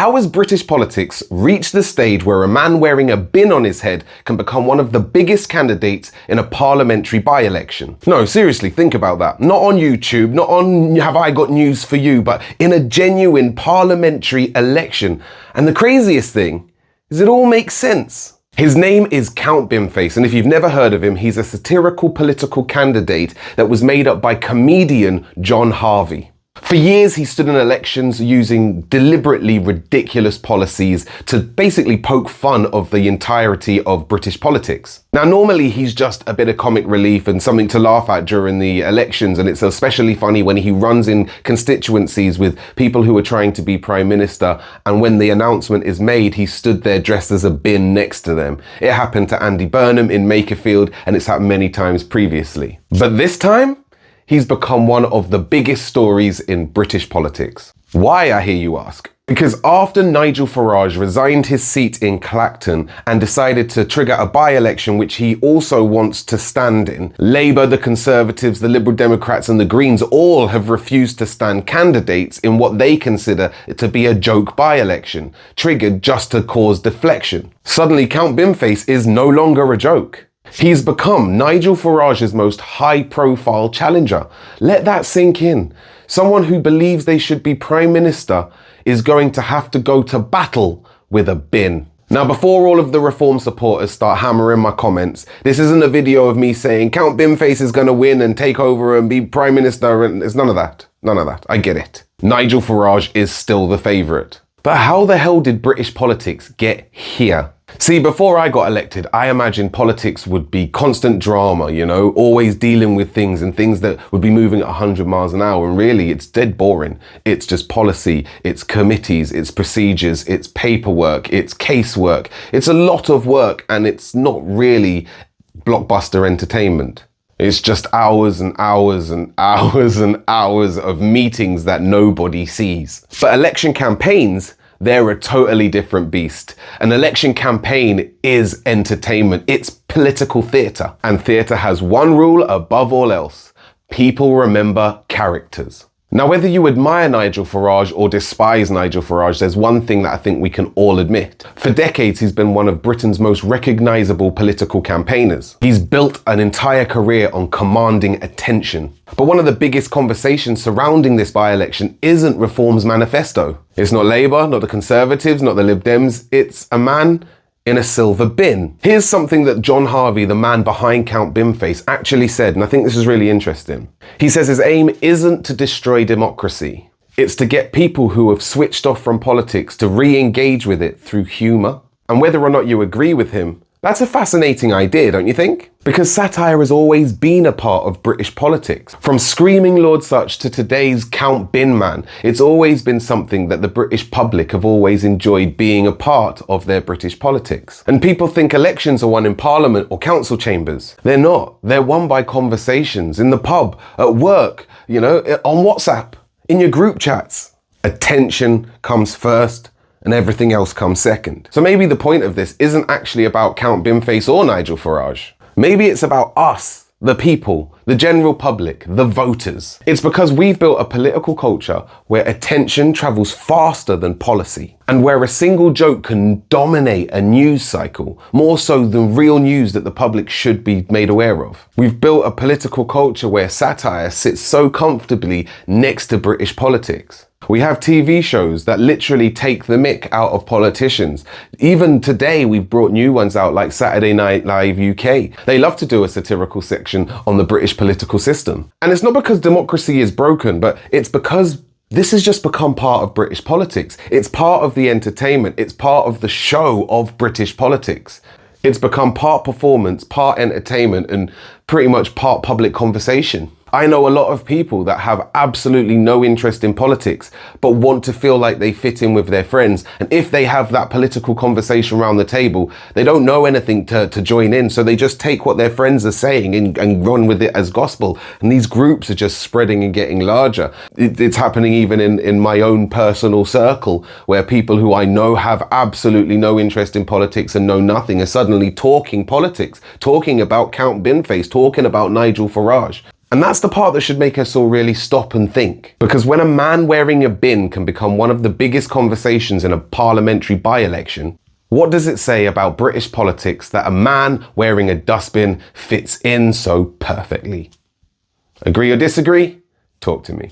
How has British politics reached the stage where a man wearing a bin on his head can become one of the biggest candidates in a parliamentary by-election? No, seriously, think about that. Not on YouTube, not on Have I Got News For You, but in a genuine parliamentary election. And the craziest thing is it all makes sense. His name is Count Binface, and if you've never heard of him, he's a satirical political candidate that was made up by comedian John Harvey. For years, he stood in elections using deliberately ridiculous policies to basically poke fun of the entirety of British politics. Now, normally he's just a bit of comic relief and something to laugh at during the elections, and it's especially funny when he runs in constituencies with people who are trying to be Prime Minister, and when the announcement is made, he stood there dressed as a bin next to them. It happened to Andy Burnham in Makerfield, and it's happened many times previously. But this time, he's become one of the biggest stories in British politics. Why, I hear you ask? Because after Nigel Farage resigned his seat in Clacton and decided to trigger a by-election which he also wants to stand in, Labour, the Conservatives, the Liberal Democrats and the Greens all have refused to stand candidates in what they consider to be a joke by-election, triggered just to cause deflection. Suddenly, Count Binface is no longer a joke. He's become Nigel Farage's most high-profile challenger. Let that sink in. Someone who believes they should be Prime Minister is going to have to go to battle with a bin. Now, before all of the Reform supporters start hammering my comments, this isn't a video of me saying Count Binface is going to win and take over and be Prime Minister, and it's none of that. None of that. I get it. Nigel Farage is still the favourite. But how the hell did British politics get here? See, before I got elected, I imagined politics would be constant drama, you know, always dealing with things and things that would be moving at 100 miles an hour. And really, it's dead boring. It's just policy, it's committees, it's procedures, it's paperwork, it's casework. It's a lot of work, and it's not really blockbuster entertainment. It's just hours and hours and hours and hours of meetings that nobody sees. But election campaigns, they're a totally different beast. An election campaign is entertainment. It's political theatre. And theatre has one rule above all else. People remember characters. Now, whether you admire Nigel Farage or despise Nigel Farage, there's one thing that I think we can all admit. For decades, he's been one of Britain's most recognisable political campaigners. He's built an entire career on commanding attention. But one of the biggest conversations surrounding this by-election isn't Reform's manifesto. It's not Labour, not the Conservatives, not the Lib Dems. It's a man in a silver bin. Here's something that John Harvey, the man behind Count Binface, actually said, and I think this is really interesting. He says his aim isn't to destroy democracy. It's to get people who have switched off from politics to re-engage with it through humour. And whether or not you agree with him, that's a fascinating idea, don't you think? Because satire has always been a part of British politics. From Screaming Lord Such to today's Count Bin Man, it's always been something that the British public have always enjoyed being a part of their British politics. And people think elections are won in Parliament or council chambers. They're not. They're won by conversations, in the pub, at work, you know, on WhatsApp, in your group chats. Attention comes first, and everything else comes second. So maybe the point of this isn't actually about Count Binface or Nigel Farage. Maybe it's about us, the people, the general public, the voters. It's because we've built a political culture where attention travels faster than policy, and where a single joke can dominate a news cycle, more so than real news that the public should be made aware of. We've built a political culture where satire sits so comfortably next to British politics. We have TV shows that literally take the mick out of politicians. Even today, we've brought new ones out like Saturday Night Live UK. They love to do a satirical section on the British political system. And it's not because democracy is broken, but it's because this has just become part of British politics. It's part of the entertainment. It's part of the show of British politics. It's become part performance, part entertainment, and pretty much part public conversation. I know a lot of people that have absolutely no interest in politics, but want to feel like they fit in with their friends. And if they have that political conversation around the table, they don't know anything to join in. So they just take what their friends are saying and run with it as gospel. And these groups are just spreading and getting larger. It's happening even in my own personal circle, where people who I know have absolutely no interest in politics and know nothing are suddenly talking politics, talking about Count Binface, talking about Nigel Farage. And that's the part that should make us all really stop and think. Because when a man wearing a bin can become one of the biggest conversations in a parliamentary by-election, what does it say about British politics that a man wearing a dustbin fits in so perfectly? Agree or disagree? Talk to me.